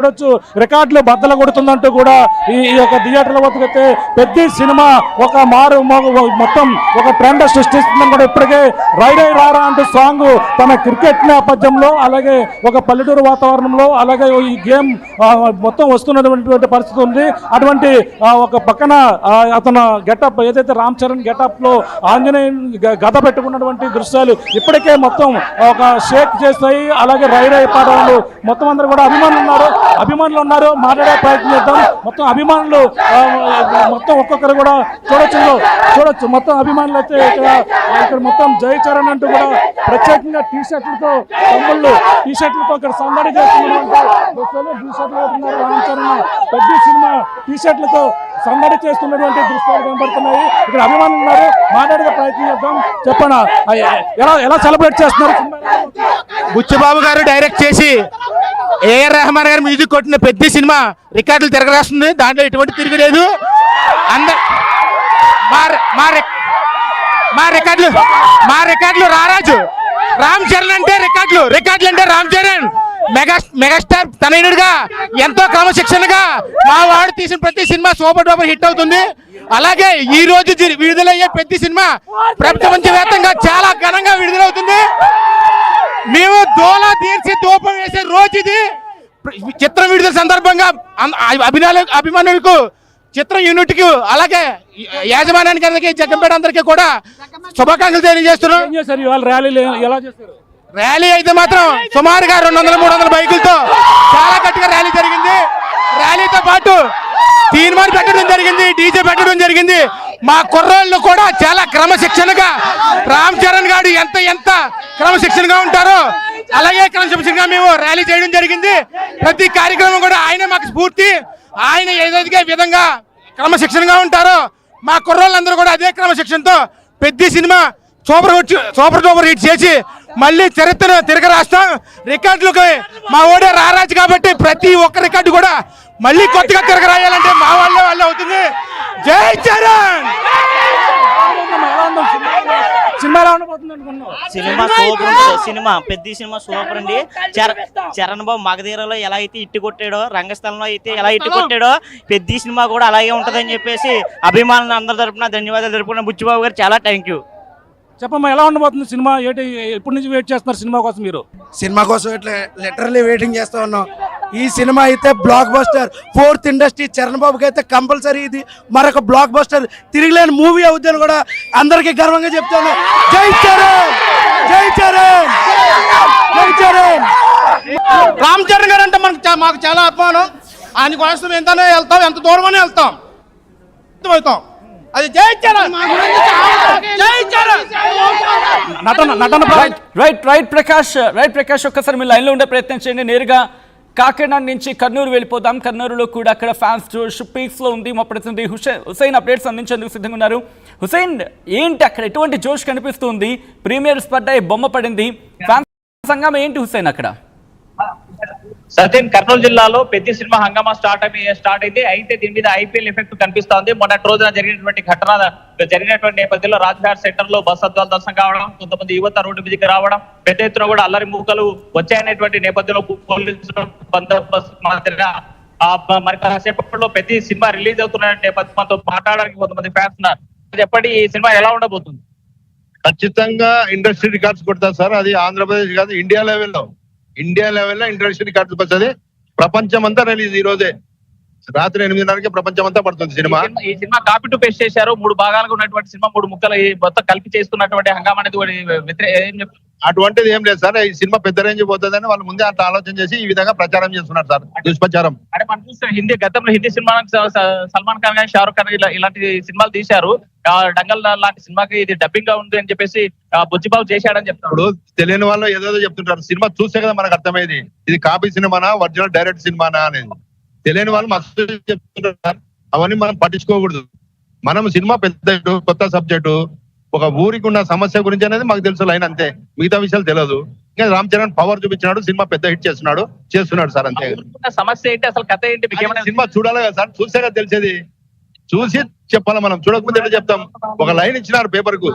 చూడొచ్చు రికార్డులు బద్దలు కొడుతుందంటూ కూడా ఈ యొక్క థియేటర్ల వద్దకైతే పెద్ద సినిమా ఒక మొత్తం ఒక ట్రెండ్ సృష్టిస్తుందని కూడా ఇప్పటికే రై రై రారా అంటూ సాంగ్ తన క్రికెట్ నేపథ్యంలో అలాగే ఒక పల్లెటూరు వాతావరణంలో అలాగే ఈ గేమ్ మొత్తం వస్తున్నటువంటి పరిస్థితి ఉంది. అటువంటి ఒక పక్కన అతను గెటప్ ఏదైతే రామ్ చరణ్ గెటప్ లో ఆంజనేయ గద పెట్టుకున్నటువంటి దృశ్యాలు ఇప్పటికే మొత్తం ఒక షేక్ చేస్తాయి. అలాగే రై రై పాటలు మొత్తం అందరూ కూడా అభిమానులు ఉన్నారు. మాట్లాడే ప్రయత్నం చేద్దాం. మొత్తం అభిమానులు మొత్తం ఒక్కొక్కరు కూడా చూడొచ్చు మొత్తం అభిమానులు అయితే ఇక్కడ మొత్తం జై చరణ్ అంటూ కూడా ప్రత్యేకంగా టీషర్ట్లతో తమ్ముళ్ళు టీషర్ట్లతో ఇక్కడ సందడి చేస్తున్నటువంటి రామ్ చరణ్ పెద్ద సినిమా టీషర్ట్లతో సందడి చేస్తున్నటువంటి దృశ్యాలు కనబడుతున్నాయి. ఇక్కడ అభిమానులు ఉన్నారు. మాట్లాడే ప్రయత్నం చేద్దాం. చెప్పనా ఎలా సెలబ్రేట్ చేస్తున్నారు? బుచ్చిబాబు గారు డైరెక్ట్ చేసి ఏఆర్ రెహమాన్ గారు మ్యూజిక్ కొట్టిన పెద్ద సినిమా రికార్డులు తిరగరాస్తుంది. దాంట్లో ఎటువంటి తిరగలేదు. మా రికార్డులు రారాజు. రామ్ చరణ్ అంటే రికార్డులు అంటే రామ్ చరణ్ మెగాస్టార్ తనయుడుగా ఎంతో క్రమశిక్షణగా మా వాడు తీసిన ప్రతి సినిమా సూపర్ డూపర్ హిట్ అవుతుంది. అలాగే ఈ రోజు విడుదలయ్యే పెద్ద సినిమా ప్రపంచవ్యాప్తంగా చాలా ఘనంగా విడుదలవుతుంది. మేము దోలా తీర్చి దూపం వేసే రోజు ఇది. చిత్రం విడుదల సందర్భంగా అభిమానులకు చిత్రం యూనిట్ కి అలాగే యాజమాన్యానికి అందరికీ జగ్గంపేట అందరికీ కూడా శుభాకాంక్షలు తెలియజేస్తున్నాం. ర్యాలీ అయితే మాత్రం సుమారుగా 200-300 బైకులతో చాలా గట్టిగా ర్యాలీ జరిగింది. ర్యాలీతో పాటు తీర్మానం పెట్టడం జరిగింది, డీజే పెట్టడం జరిగింది. మా కుర్రోళ్ళు కూడా చాలా క్రమశిక్షణగా రామ్ చరణ్ గారు ఎంత క్రమశిక్షణగా ఉంటారో అలాగే క్రమశిక్షణగా మేము ర్యాలీ చేయడం జరిగింది. ప్రతి కార్యక్రమం కూడా ఆయన మాకు స్ఫూర్తి. ఆయన ఏదైతే విధంగా క్రమశిక్షణగా ఉంటారో మా కుర్రోళ్ళందరూ కూడా అదే క్రమశిక్షణతో పెద్ద సినిమా సూపర్ డూపర్ హిట్ చేసి మళ్ళీ చరిత్ర తిరగరాస్తాం. రికార్డులకు మా ఓడే రారాజు కాబట్టి ప్రతి ఒక్క రికార్డు కూడా మళ్ళీ కొత్తగా తిరగరాయాలంటే మా వాళ్ళే అవుతుంది. జై చరణ్. సినిమా పెద్ద సినిమా సూపర్ అండి. చరణ్ బాబు మగధీరలో ఎలా అయితే ఇట్టు కొట్టాడో, రంగస్థలంలో అయితే ఎలా ఇట్టు కొట్టాడో పెద్ద సినిమా కూడా అలాగే ఉంటుందని చెప్పేసి అభిమానులు అందరి తరపున ధన్యవాదాలు తెలుపుకున్న బుచ్చిబాబు గారు చాలా థ్యాంక్ యూ. చెప్పమ్మా ఎలా ఉండబోతుంది సినిమా? ఎప్పటి నుంచి వెయిట్ చేస్తున్నారు సినిమా కోసం? మీరు సినిమా కోసం ఇట్లా లిటరల్లీ వెయిటింగ్ చేస్తూ ఉన్నాం. ఈ సినిమా అయితే block buster. 4th industry Charan బాబుకి అయితే కంపల్సరీ ఇది మరొక బ్లాక్ బస్టర్, తిరిగిలేని మూవీ అవుద్దని కూడా అందరికీ గర్వంగా చెప్తాను. జై చరణ్, జై చరణ్, జై చరణ్. రామ్ చరణ్ గారు అంటే మాకు చాలా అభిమానం. ఆయన కోసం ఎంతనే వెళ్తాం, ఎంత దూరమనే వెళ్తాం. అది జై చరణ్, జై చరణ్. రైట్ ప్రకాష్ ఒక్కసారి మీ లైన్లో ఉండే ప్రయత్నం చేయండి. నేరుగా కాకినాడ నుంచి కర్నూలు వెళ్ళిపోదాం. కర్నూలులో కూడా అక్కడ ఫ్యాన్స్ జోష్ పీక్స్ లో ఉంది. మా ప్రతినిధి హుసైన్ అప్డేట్స్ అందించేందుకు సిద్ధంగా ఉన్నారు. హుసైన్, ఏంటి అక్కడ ఎటువంటి జోష్ కనిపిస్తుంది? ప్రీమియర్స్ పడ్డాయి, బొమ్మ పడింది, ఫ్యాన్స్ సంఘం ఏంటి హుసైన్ అక్కడ? సత్యం, కర్నూలు జిల్లాలో పెద్ద సినిమా హంగామా స్టార్ట్ అయితే దీని మీద ఐపీఎల్ ఎఫెక్ట్ కనిపిస్తోంది. మొన్నటి రోజున జరిగినటువంటి ఘటన జరిగినటువంటి నేపథ్యంలో రాజ్ఘాట్ సెంటర్ లో బస్ అద్దాలు దర్శనం కావడం, కొంతమంది యువత రోడ్డు మీదకి రావడం, పెద్ద ఎత్తున కూడా అల్లరి మూకలు వచ్చాయనేటువంటి నేపథ్యంలో పోలీసులు బందోబస్తు మరి కాసేపట్లో పెద్ద సినిమా రిలీజ్ అవుతున్న నేపథ్యంతో మాట్లాడడానికి కొంతమంది ఫ్యాన్స్ ఉన్నారు. చెప్పండి, ఈ సినిమా ఎలా ఉండబోతుంది? ఖచ్చితంగా ఇండస్ట్రీ రికార్డ్స్ కొడతారు సార్. అది ఆంధ్రప్రదేశ్ కాదు, ఇండియా లెవెల్లో ఇండస్ట్రీ రికార్డ్స్ వస్తుంది. ప్రపంచం అంతా రిలీజ్ ఈ రోజే రాత్రి 8:30కి ప్రపంచం అంతా పడుతుంది సినిమా. ఈ సినిమా కాపీ టు పేస్ట్ చేశారు. 3 భాగాలుగా ఉన్నటువంటి సినిమా 3 ముక్కలు మొత్తం కలిపి చేస్తున్నటువంటి హంగామా అనేది అటువంటిది ఏం లేదు సార్. ఈ సినిమా పెద్ద రేంజ్ పోతుందని వాళ్ళు ముందే అట్లా ఆలోచన చేసి ఈ విధంగా ప్రచారం చేస్తున్నారు సార్, దుష్ప్రచారం. అంటే మనం చూస్తే గతంలో హిందీ సినిమా సల్మాన్ ఖాన్ కానీ షారుఖ్ ఖాన్ ఇలాంటి సినిమాలు తీశారు. డంగల్ లాంటి సినిమాకి ఇది డబ్బింగ్ గా ఉంది అని చెప్పేసి బుచ్చిబాబు చేశాడని చెప్తాడు. తెలియని వాళ్ళు ఏదో చెప్తుంటారు. సినిమా చూస్తే కదా మనకు అర్థమైంది ఇది కాపీ సినిమానా ఒరిజినల్ డైరెక్ట్ సినిమానా అనేది. తెలియని వాళ్ళు మస్తు చెప్తుంటారు సార్. అవన్నీ మనం పట్టించుకోకూడదు. మనం సినిమా పెద్ద కొత్త సబ్జెక్టు, ఒక ఊరికి ఉన్న సమస్య గురించి అనేది మాకు తెలుసు లైన్, అంతే. మిగతా విషయాలు తెలియదు. ఇంకా రామ్ చరణ్ పవర్ చూపించినాడు, సినిమా పెద్ద హిట్ చేస్తున్నాడు సార్, అంతే. సమస్య ఏంటి, అసలు కథ ఏంటి? సినిమా చూడాలి కదా సార్, చూస్తే కదా తెలిసేది. చూసి చెప్పాలి, మనం చూడకపోతే ఎట్లా చెప్తాం? ఒక లైన్ ఇచ్చినారు పేపర్ కు.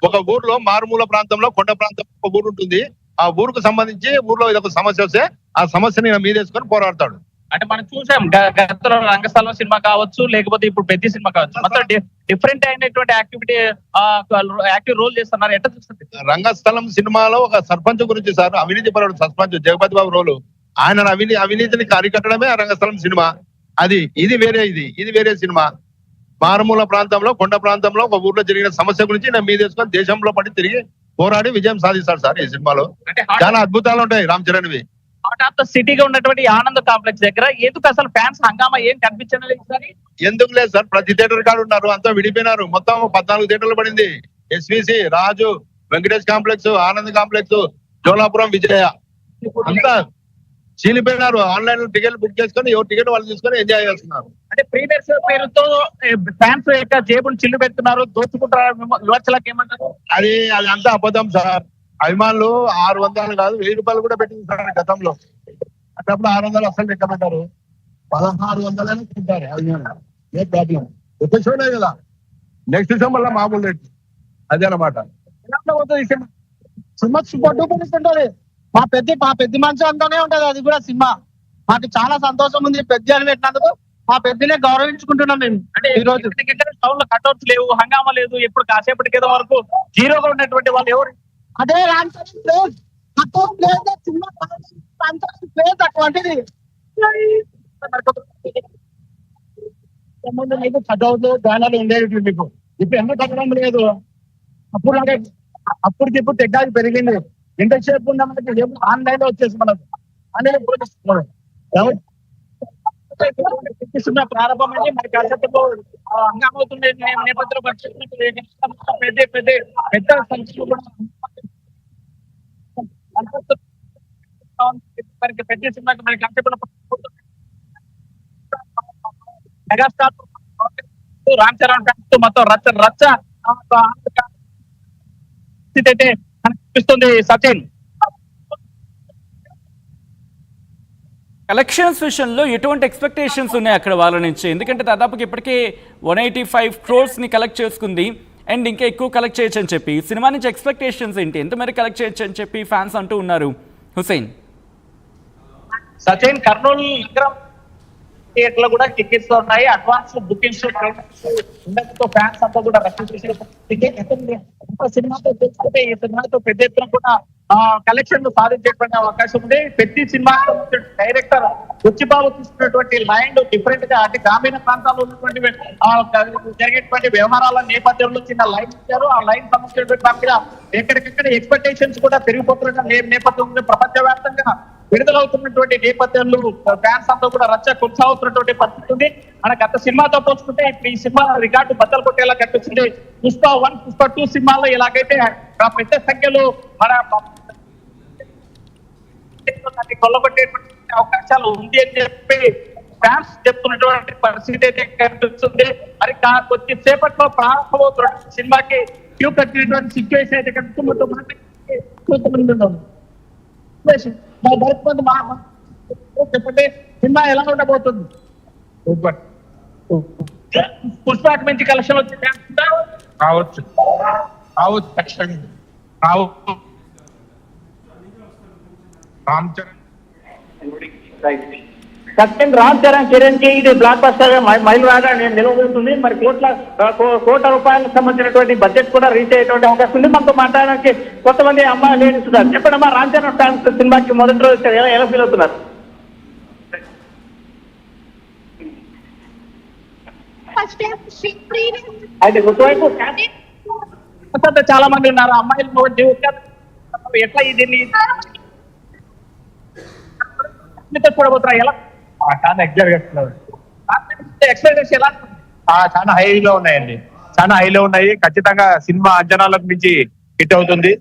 ఒక ఊర్లో మారుమూల ప్రాంతంలో కొండ ప్రాంతం ఒక ఊరు ఉంటుంది. ఆ ఊరుకు సంబంధించి ఊర్లో ఒక సమస్య వస్తే ఆ సమస్యని మీదేసుకొని పోరాడతాడు. అంటే మనం చూసాం గతంలో రంగస్థలం సినిమా కావచ్చు, లేకపోతే ఇప్పుడు పెద్ద సినిమా కావచ్చు, మొత్తం డిఫరెంట్ అయినటువంటి యాక్టివ్ రోల్ చేస్తున్నారు. ఎట్లా చూస్తుంది? రంగస్థలం సినిమాలో ఒక సర్పంచ్ గురించి సార్, అవినీతి పరుడు సర్పంచ్ జగపతి బాబు రోలు, ఆయన అవినీతిని అరికట్టడమే ఆ రంగస్థలం సినిమా. ఇది వేరే సినిమా. మారుమూల ప్రాంతంలో, కొండ ప్రాంతంలో ఒక ఊర్లో జరిగిన సమస్య గురించి నేను మీద తీసుకొని దేశంలో పడి తిరిగి పోరాడి విజయం సాధిస్తాడు సార్ ఈ సినిమాలో. అంటే చాలా అద్భుతాలు ఉంటాయి రామ్ చరణ్వి. హార్ట్ ఆఫ్ ద సిటీగా ఉన్నటువంటి ఆనంద్ కాంప్లెక్స్ దగ్గర ఎందుకు అసలు ఫ్యాన్స్ హంగామా ఏం కనిపించలేదు సార్? ఎందుకు లేదు సార్, ప్రతి థియేటర్ కాడు ఉన్నారు, అంతా విడిపోయినారు. మొత్తం 14 థియేటర్లు పడింది. ఎస్విసి, రాజు, వెంకటేష్ కాంప్లెక్స్, ఆనంద్ కాంప్లెక్స్, జోలాపురం, విజయ అంతా చీలిపోయినారు. ఆన్లైన్ లో టికెట్ బుక్ చేసుకొని ఎవరు టికెట్ వాళ్ళు తీసుకొని ఎంజాయ్ చేస్తున్నారు. అంటే ప్రీమియర్స్ పేరుతో ఫ్యాన్స్ యొక్క జేబులు చిల్లు పెడుతున్నారు, దోచుకుంటారు. విమర్శలకు ఏమంటారు? అది అంతా అబద్ధం సార్. అభిమానులు 600 కాదు 1000 రూపాయలు కూడా పెట్టింది సార్ గతంలో. అప్పుడు 600 అసలు లెక్క పెట్టారు, 1600 తింటారు అభిమానులు. ఏ ప్రాబ్లం ఒక షోనే కదా, నెక్స్ట్ షో మళ్ళీ మామూలు రేట్. అదే అన్నమాట. సినిమా సూపర్ డూపర్ ఉంటుంది. మా పెద్ద మనిషి అంతానే ఉంటది. అది కూడా సినిమా మాకు చాలా సంతోషం ఉంది. పెద్ద అని పెట్టినందుకు మా పెద్దనే గౌరవించుకుంటున్నాం మేము. అంటే ఈ రోజు టౌన్ లో కట్అవుట్స్ లేవు, హంగామా లేదు. ఎప్పుడు కాసేపటి కింద వరకు జీరోగా ఉన్నటువంటి వాళ్ళు ఎవరు? అదే సినిమా ప్లేస్ అటువంటిది. సంబంధం అయితే కట్అవుట్లు బ్యానర్లు ఉండేవి మీకు. ఇప్పుడు ఎందుకు కట్టడం లేదు? అప్పటికి ఇప్పుడు టెక్నాలజీ పెరిగింది. ఎంతసేపు ఉన్నామంటే ఆన్లైన్ లో వచ్చేసి మనకు సినిమా ప్రారంభమైంది. మరి కాసేపు హంగామవుతుండే నేపథ్యంలో పెద్ద సంఖ్యలో కూడా పెద్ద సినిమాకి మరి కాసేపు మెగాస్టార్ రామ్ చరణ్ ఫ్యాన్స్ మొత్తం రచ్చ అయితే కనిపిస్తుంది. సచిన్, కలెక్షన్స్ విషయంలో ఎటువంటి ఎక్స్పెక్టేషన్స్ ఉన్నాయి అక్కడ వాళ్ళ నుంచి? ఎందుకంటే దాదాపుకి ఇప్పటికే 185 crores-ని కలెక్ట్ చేసుకుంది అండ్ ఇంకా ఎక్కువ కలెక్ట్ చేయొచ్చు అని చెప్పి. సినిమా నుంచి ఎక్స్పెక్టేషన్స్ ఏంటి? ఎంత మేర కలెక్ట్ చేయొచ్చు అని చెప్పి ఫ్యాన్స్ అంటూ ఉన్నారు. హుసేన్, సచిన్, కర్నూలు నగరం థియేటర్లో కూడా టికెట్స్ ఉన్నాయి. అడ్వాన్స్ బుకింగ్స్ ఫ్యాన్స్ అంతా కూడా సినిమాతో తెలుసుకుంటే ఈ సినిమాతో పెద్ద ఎత్తున కూడా కలెక్షన్ సాధించేటువంటి అవకాశం ఉంది. ప్రతి సినిమా డైరెక్టర్ బుచ్చిబాబు తీసుకున్నటువంటి లైన్ డిఫరెంట్ గా, అంటే గ్రామీణ ప్రాంతాల్లో ఉన్నటువంటి జరిగేటువంటి వ్యవహారాల నేపథ్యంలో చిన్న లైన్ ఇచ్చారు. ఆ లైన్ సంబంధించినటువంటి ఎక్కడికెక్కడ ఎక్స్పెక్టేషన్స్ కూడా పెరిగిపోతున్న నేపథ్యంలో ప్రపంచవ్యాప్తంగా విడుదలవుతున్నటువంటి నేపథ్యంలో ఫ్యాన్స్ అంతా కూడా రచ్చ కొనసాగుతున్నటువంటి పరిస్థితి ఉంది. మన గత సినిమాతో పోల్చుకుంటే ఇప్పుడు ఈ సినిమా రికార్డు బద్దలు కొట్టేలా కనిపిస్తుంది. పుష్ప 1, పుష్ప 2 సినిమాల్లో ఎలాగైతే పెద్ద సంఖ్యలో మన కొల్లగొట్టేటువంటి అవకాశాలు ఉంది అని చెప్పి ఫ్యాన్స్ చెప్తున్నటువంటి పరిస్థితి అయితే కనిపిస్తుంది. మరి కొద్దిసేపట్లో ప్రారంభమవుతున్న సినిమాకి క్యూ కట్టినటువంటి సిచ్యువేషన్ అయితే కనిపిస్తుంది. చెప్పండి, సినిమా ఎలా ఉండబోతుంది? పుష్పకి మంచి కలెక్షన్ వచ్చి రావచ్చు ఖచ్చితంగా రామ్ చరణ్ కిరణ్ కి ఇది బ్లాక్ బస్టర్ మైల్ రాగా నిలబడుతుంది. మరి కోట్ల రూపాయలకు సంబంధించినటువంటి బడ్జెట్ కూడా రీచ్ అయ్యేటువంటి అవకాశం ఉంది. మనతో మాట్లాడడానికి కొంతమంది అమ్మాయిలు లేడీస్ ఉన్నారు. చెప్పండి అమ్మా, రామ్ చరణ్ ఫ్యాన్స్ సినిమాకి మొదటి రోజు ఎలా ఫీల్ అవుతున్నారు? అయితే ఒకవైపు చాలా మంది ఉన్నారు అమ్మాయిలు. ఎట్లా దీన్ని చూడబోతున్నారు? ఎలా ఎక్స్పెక్టేషన్ ఎలా? చాలా హైలో ఉన్నాయండి, చాలా హైలో ఉన్నాయి. ఖచ్చితంగా సినిమా అంచనాలకు మించి హిట్ అవుతుంది.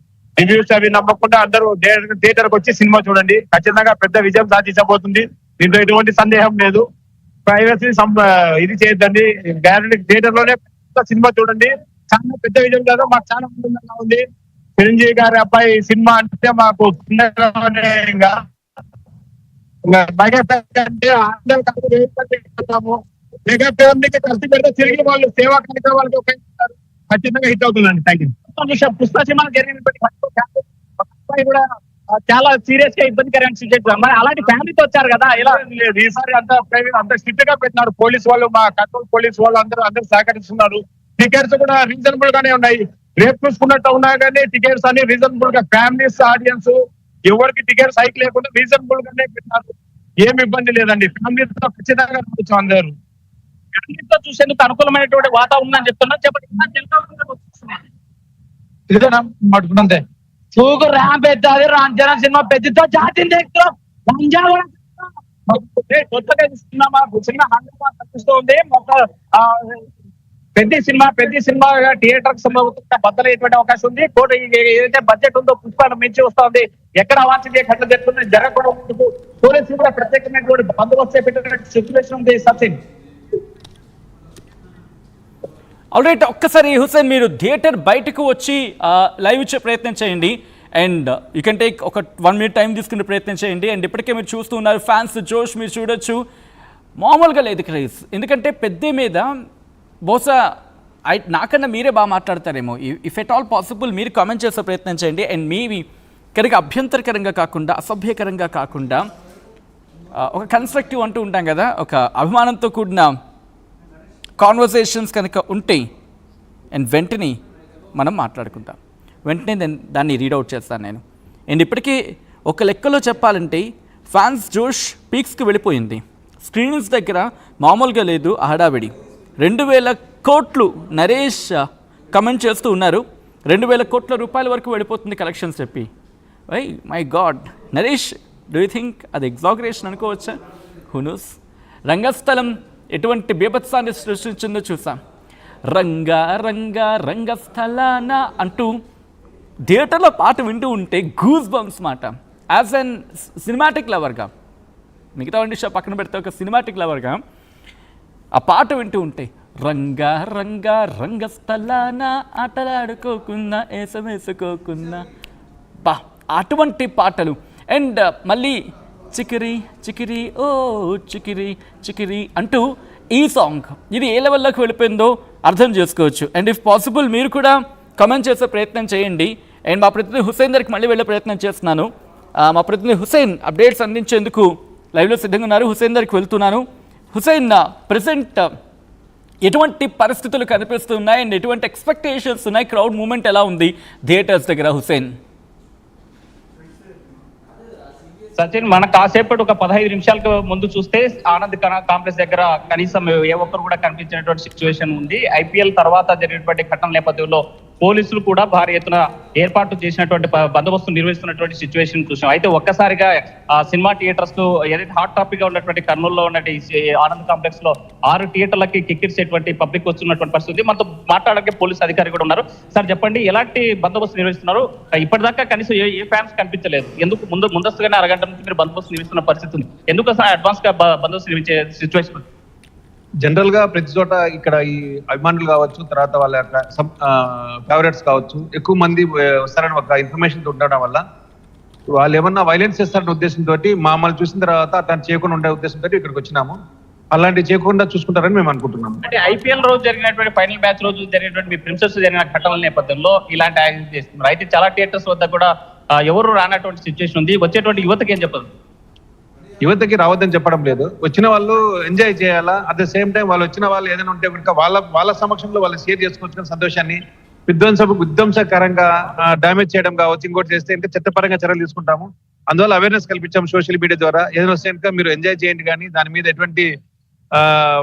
రివ్యూస్ అవి నమ్మకుండా అందరూ థియేటర్ కి వచ్చి సినిమా చూడండి. ఖచ్చితంగా పెద్ద విజయం సాధించబోతుంది. దీంట్లో ఎటువంటి సందేహం లేదు. ప్రైవసీ ఇది చేయొద్దండి. గ్యారంటీ థియేటర్ లోనే సినిమా చూడండి. చాలా పెద్ద విజయం కాదు, మాకు చాలా ఆనందంగా ఉంది. చిరంజీవి గారి అబ్బాయి సినిమా అంటే మాకు మెగా ఫ్యామిలీకి ఖర్చు పెడితే తిరిగి వాళ్ళు సేవా కార్యక్రమాలకు ఖచ్చితంగా హిట్ అవుతుందండి. Thank you. పుష్ప సినిమా జరిగినటువంటి కూడా చాలా సీరియస్ గా ఇబ్బందికరమైన సిచ్యువేషన్. మరి అలాంటి ఫ్యామిలీతో వచ్చారు కదా, ఇలా లేదు ఈసారి అంత స్ట్రిక్ట్ గా పెట్టినారు పోలీసు వాళ్ళు, మా కంట్రోల్ పోలీసు వాళ్ళు అందరూ సహకరిస్తున్నారు. టికెట్స్ కూడా రీజనబుల్ గానే ఉన్నాయి. రేపు చూసుకున్నట్టు ఉన్నాయి కానీ టికెట్స్ అన్ని రీజనబుల్ గా ఫ్యామిలీస్ ఆడియన్స్ ఎవరికి టికెట్స్ హైక్ లేకుండా రీజనబుల్ గానే పెట్టినారు. ఏమి ఇబ్బంది లేదండి. ఫ్యామిలీతో ఖచ్చితంగా అందరు ఫ్యామిలీతో చూసేందుకు అనుకూలమైనటువంటి వాతావరణం అని చెప్తున్నా. చెప్పండి ఇదేనా పట్టుకున్నంతే సూకు ర్యాంప్ ఎత్తాది రాంచరణ్ సినిమా పెద్దతో జాతిని দেখతాం. కొత్తగా సినిమా హంగామా కనిపిస్తుంది. పెద్ద సినిమా థియేటర్ బద్దలయ్యేటువంటి అవకాశం ఉంది. ఏదైతే బడ్జెట్ ఉందో పుష్పాలు మించి వస్తుంది. ఎక్కడ అవాంఛనీయ ఘటన జరుగుతుంది జరగకుండా పోలీసులు కూడా ప్రత్యేకమైనటువంటి బందోబస్తు పెట్టినటువంటి సిచ్యువేషన్ ఉంది. సచిన్ ఆల్రైట్, ఒక్కసారి హుసేన్ మీరు థియేటర్ బయటకు వచ్చి లైవ్ ఇచ్చే ప్రయత్నం చేయండి. అండ్ యూ కెన్ టేక్ ఒక 1 minute టైం తీసుకునే ప్రయత్నం చేయండి. అండ్ ఇప్పటికే మీరు చూస్తూ ఉన్నారు ఫ్యాన్స్ జోష్ మీరు చూడొచ్చు. మామూలుగా లేదు క్రేజ్. ఎందుకంటే పెద్ద మీద బహుశా నాకన్నా మీరే బాగా మాట్లాడతారేమో. ఇఫ్ ఎట్ ఆల్ పాసిబుల్ మీరు కామెంట్ చేసే ప్రయత్నం చేయండి. అండ్ మీవి కనుక అభ్యంతరకరంగా కాకుండా అసభ్యకరంగా కాకుండా ఒక కన్స్ట్రక్టివ్ అంటూ ఉంటాం కదా, ఒక అభిమానంతో కూడిన కాన్వర్సేషన్స్ కనుక ఉంటే అండ్ వెంటనే మనం మాట్లాడుకుంటాం. వెంటనే దాన్ని రీడౌట్ చేస్తాను నేను. అండ్ ఇప్పటికీ ఒక లెక్కలో చెప్పాలంటే ఫ్యాన్స్ జోష్ పీక్స్కి వెళ్ళిపోయింది. స్క్రీన్స్ దగ్గర మామూలుగా లేదు హడావిడి. 2000 కోట్లు నరేష్ కమెంట్ చేస్తూ ఉన్నారు. 2000 కోట్ల రూపాయల వరకు వెళ్ళిపోతుంది కలెక్షన్స్ చెప్పి. Why my god Naresh, do you think అది ఎగ్జాగరేషన్ అనుకోవచ్చా? హునూస్. రంగస్థలం ఎటువంటి బీభత్సాన్ని సృష్టించిందో చూసాం. రంగస్థలాన అంటూ థియేటర్లో పాట వింటూ ఉంటే గూస్ బంప్స్ మాట. యాజ్ అన్ సినిమాటిక్ లవర్గా, మిగతా వంటి షో పక్కన పెడితే ఒక సినిమాటిక్ లవర్గా ఆ పాట వింటూ ఉంటే రంగస్థలాన ఆటలాడుకోకున్నా వేసుకోకున్నా బా అటువంటి పాటలు. అండ్ మళ్ళీ చికిరి ఓ చికిరి అంటూ ఈ సాంగ్ ఇది ఏ లెవెల్లోకి వెళ్ళిపోయిందో అర్థం చేసుకోవచ్చు. అండ్ ఇఫ్ పాసిబుల్ మీరు కూడా కమెంట్ చేసే ప్రయత్నం చేయండి. అండ్ మా ప్రతినిధి హుసేన్ దగ్గరికి మళ్ళీ వెళ్ళే ప్రయత్నం చేస్తున్నాను. మా ప్రతినిధి హుసేన్ అప్డేట్స్ అందించేందుకు లైవ్లో సిద్ధంగా ఉన్నారు. హుసేన్ దగ్గరికి వెళ్తున్నాను. హుసేన్, ప్రెసెంట్ ఎటువంటి పరిస్థితులు కనిపిస్తున్నాయి అండ్ ఎటువంటి ఎక్స్పెక్టేషన్స్ ఉన్నాయి? క్రౌడ్ మూమెంట్ ఎలా ఉంది థియేటర్స్ దగ్గర? హుసేన్. సచిన్, మన కాసేపటి ఒక 15 నిమిషాలకు ముందు చూస్తే ఆనంద్ కాంప్లెక్స్ దగ్గర కనీసం ఏ ఒక్కరు కూడా కనిపించినటువంటి సిచ్యువేషన్ ఉంది. ఐపీఎల్ తర్వాత జరిగినటువంటి ఘటన నేపథ్యంలో పోలీసులు కూడా భారీ ఎత్తున ఏర్పాటు చేసినటువంటి బందోబస్తు నిర్వహిస్తున్నటువంటి సిచ్యువేషన్ చూసాం. అయితే ఒక్కసారిగా సినిమా థియేటర్స్ కు ఏదైతే హాట్ టాపిక్ గా ఉన్నటువంటి కర్నూలులో ఉన్నటువంటి ఆనంద్ కాంప్లెక్స్ లో 6 థియేటర్లకి కిక్కిరిసేటువంటి పబ్లిక్ వస్తున్నటువంటి పరిస్థితి. మనతో మాట్లాడడానికి పోలీసు అధికారి కూడా ఉన్నారు. సార్ చెప్పండి, ఎలాంటి బందోబస్తు నిర్వహిస్తున్నారు? ఇప్పటిదాకా కనీసం ఏ ఫ్యాన్స్ కనిపించలేదు. ఎందుకు ముందస్తుగానే అరగంట నుంచి మీరు బందోబస్తు నిర్వహిస్తున్న పరిస్థితి ఉంది? ఎందుకు అడ్వాన్స్ గా బందోబస్తు నిర్వహించే సిచ్యువేషన్? జనరల్ గా ప్రతి చోట ఇక్కడ ఈ అభిమానులు కావచ్చు, తర్వాత వాళ్ళ యొక్క ఫేవరెట్స్ కావచ్చు, ఎక్కువ మంది వస్తారని ఒక ఇన్ఫర్మేషన్ ఉండడం వల్ల వాళ్ళు ఏమన్నా వైలెన్స్ చేస్తారనే ఉద్దేశంతో మమ్మల్ని చూసిన తర్వాత అతను చేయకుండా ఉండే ఉద్దేశంతో ఇక్కడికి వచ్చినాము. అలాంటివి చేయకుండా చూసుకుంటారని మేము అనుకుంటున్నాము. అంటే ఐపీఎల్ రోజు జరిగినటువంటి ఫైనల్ మ్యాచ్ రోజు జరిగినటువంటి మీ ప్రిన్సెస్ జరిగిన ఘటనల నేపథ్యంలో ఇలాంటి యాక్షన్ చేస్తున్నారు. అయితే చాలా థియేటర్స్ వద్ద కూడా ఎవరు రానటువంటి సిచ్యువేషన్ ఉంది. వచ్చేటువంటి యువతకి ఏం చెప్పదు? యువతకి రావద్దని చెప్పడం లేదు. వచ్చిన వాళ్ళు ఎంజాయ్ చేయాలా, అట్ ద సేమ్ టైం వాళ్ళు వచ్చిన వాళ్ళు ఏదైనా ఉంటే కనుక వాళ్ళ సమక్షంలో వాళ్ళు షేర్ చేసుకోవచ్చు సంతోషాన్ని. విధ్వంసకరంగా డ్యామేజ్ చేయడం కావచ్చు, ఇంకోటి చేస్తే ఇంకా చట్టపరంగా చర్యలు తీసుకుంటాము. అందువల్ల అవేర్నెస్ కల్పించాము సోషల్ మీడియా ద్వారా. ఏదైనా వస్తే కనుక మీరు ఎంజాయ్ చేయండి, కానీ దాని మీద ఎటువంటి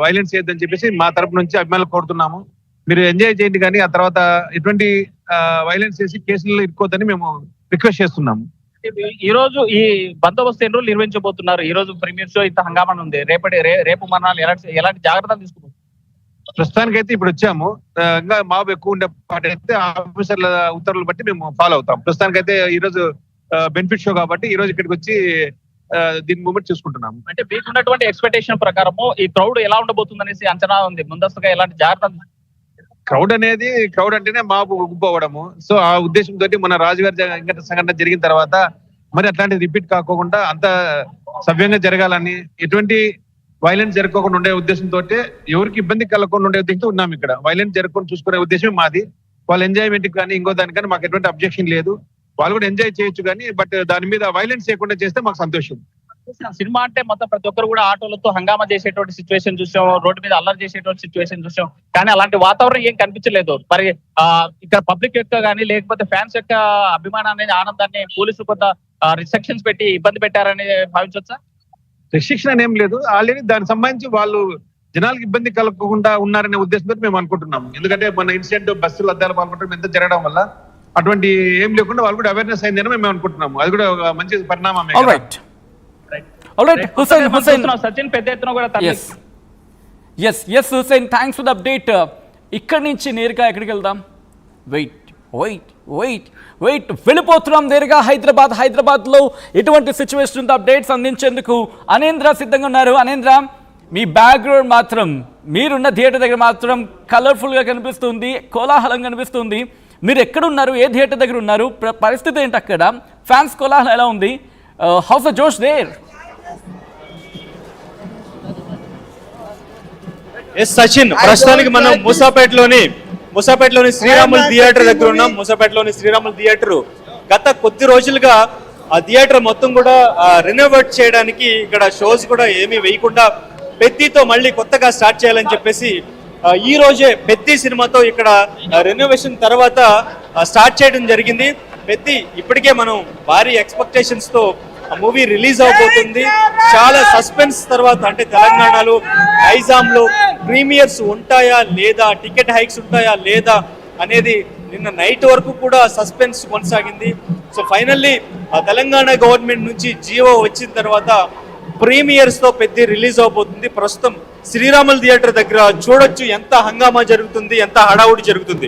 వైలెన్స్ చేయొద్దని చెప్పేసి మా తరపు నుంచి అభిమానులు కోరుతున్నాము. మీరు ఎంజాయ్ చేయండి, కానీ ఆ తర్వాత ఎటువంటి వైలెన్స్ చేసి కేసుల్లో ఇరుక్కోద్దని మేము రిక్వెస్ట్ చేస్తున్నాము. ఈ రోజు ఈ బందోబస్తు ఎన్ని రోజులు నిర్వహించబోతున్నారు? ఈ రోజు ప్రీమియర్ షో ఇంత హంగామా ఉంది. రేపు మనాలు ఎలాంటి జాగ్రత్తలు తీసుకుంటారు? ప్రస్తుతానికైతే ఇప్పుడు వచ్చాము. ఇంకా మాబు ఎక్కువ ఉండే పాట అయితే ఆఫీసర్ల ఉత్తర్వులు బట్టి మేము ఫాలో అవుతాం. ప్రస్తుతానికైతే ఈ రోజు బెనిఫిట్ షో కాబట్టి ఈ రోజు ఇక్కడికి వచ్చి దీని మూమెంట్ చూసుకుంటున్నాము. అంటే మీకు ఉన్నటువంటి ఎక్స్పెక్టేషన్ ప్రకారము ఈ క్రౌడ్ ఎలా ఉండబోతుంది అనేసి అంచనా ఉంది. ముందస్తుగా ఎలాంటి జాగ్రత్తలు? క్రౌడ్ అంటేనే మాబు గుబ్బవడము. సో ఆ ఉద్దేశంతో మన రాజుగారి సంఘటన జరిగిన తర్వాత మరి అట్లాంటి రిపీట్ కాకుండా అంత సవ్యంగా జరగాలని, ఎటువంటి వైలెన్స్ జరగకుండా ఉండే ఉద్దేశంతో, ఎవరికి ఇబ్బంది కలగకుండా ఉండే ఉద్దేశంతో ఉన్నాము. ఇక్కడ వైలెన్స్ జరగకుండా చూసుకునే ఉద్దేశం మాది. వాళ్ళ ఎంజాయ్మెంట్ కానీ ఇంకో దానికని మాకు ఎటువంటి అబ్జెక్షన్ లేదు. వాళ్ళు కూడా ఎంజాయ్ చేయొచ్చు కానీ బట్ దాని మీద వైలెన్స్ చేయకుండా చేస్తే మాకు సంతోషం. సినిమా అంటే మొత్తం ప్రతి ఒక్కరు కూడా ఆటోలతో హంగామా చేసేటువంటి సిచ్యువేషన్ చూసాం, రోడ్డు మీద అల్లరి చేసేటువంటి సిచ్యువేషన్ చూసాం. కానీ అలాంటి వాతావరణం ఏం కనిపించలేదు. మరి ఇక్కడ పబ్లిక్ యొక్క కానీ లేకపోతే ఫ్యాన్స్ యొక్క అభిమానాన్ని, ఆనందాన్ని పోలీసులు కొంత రిస్ట్రిక్షన్స్ పెట్టి ఇబ్బంది పెట్టారని భావించవచ్చా? రెస్ట్రిక్షన్ అని ఏం లేదు. ఆల్రెడీ దానికి సంబంధించి వాళ్ళు జనాలకు ఇబ్బంది కలగకుండా ఉన్నారనే ఉద్దేశంతో మేము అనుకుంటున్నాము. ఎందుకంటే మన ఇన్సిడెంట్ బస్సులు అద్దాలు పాల్గొనడం ఎంత జరగడం వల్ల అటువంటి ఏం లేకుండా వాళ్ళు కూడా అవేర్నెస్ అయిందని మేము అనుకుంటున్నాము. అది కూడా ఒక మంచి పరిణామమే. సచిన్ పెద్ద ఎత్తున కూడా Hussain, thanks for the update. ఇక్కడి నుంచి నేరుగా ఎక్కడికి వెళ్దాం? వెయిట్ వెళ్ళిపోతున్నాం నేరుగా హైదరాబాద్లో ఎటువంటి సిచ్యువేషన్ ఉందో అప్డేట్స్ అందించేందుకు అనేంద్ర సిద్ధంగా ఉన్నారు. అనేంద్ర, మీ బ్యాక్గ్రౌండ్ మాత్రం మీరున్న థియేటర్ దగ్గర మాత్రం కలర్ఫుల్గా కనిపిస్తుంది, కోలాహలం కనిపిస్తుంది. మీరు ఎక్కడున్నారు? ఏ థియేటర్ దగ్గర ఉన్నారు? పరిస్థితి ఏంటి అక్కడ? ఫ్యాన్స్ కోలాహలం ఎలా ఉంది? హౌస్ ద జోష్ దేర్? సచిన్, ప్రస్తుతానికి మనం ముసాపేటలోని శ్రీరాములు థియేటర్ దగ్గర ఉన్నాం. ముసాపేటలోని శ్రీరాములు థియేటర్ గత కొద్ది రోజులుగా ఆ థియేటర్ మొత్తం కూడా రెనోవేట్ చేయడానికి ఇక్కడ షోస్ కూడా ఏమీ వేయకుండా పెద్దితో మళ్ళీ కొత్తగా స్టార్ట్ చేయాలని చెప్పేసి ఈ రోజే పెద్ది సినిమాతో ఇక్కడ రెనోవేషన్ తర్వాత స్టార్ట్ చేయడం జరిగింది. పెద్ది ఇప్పటికే మనం భారీ ఎక్స్పెక్టేషన్స్ తో మూవీ రిలీజ్ అవబోతుంది. చాలా సస్పెన్స్ తర్వాత, అంటే తెలంగాణలో నైజాంలో ప్రీమియర్స్ ఉంటాయా లేదా, టికెట్ హైక్స్ ఉంటాయా లేదా అనేది నిన్న నైట్ వరకు కూడా సస్పెన్స్ కొనసాగింది. సో ఫైనల్లీ తెలంగాణ గవర్నమెంట్ నుంచి జియో వచ్చిన తర్వాత ప్రీమియర్స్ తో పెద్ద రిలీజ్ అవబోతుంది. ప్రస్తుతం శ్రీరాములు థియేటర్ దగ్గర చూడొచ్చు ఎంత హంగామా జరుగుతుంది, ఎంత హడావుడి జరుగుతుంది.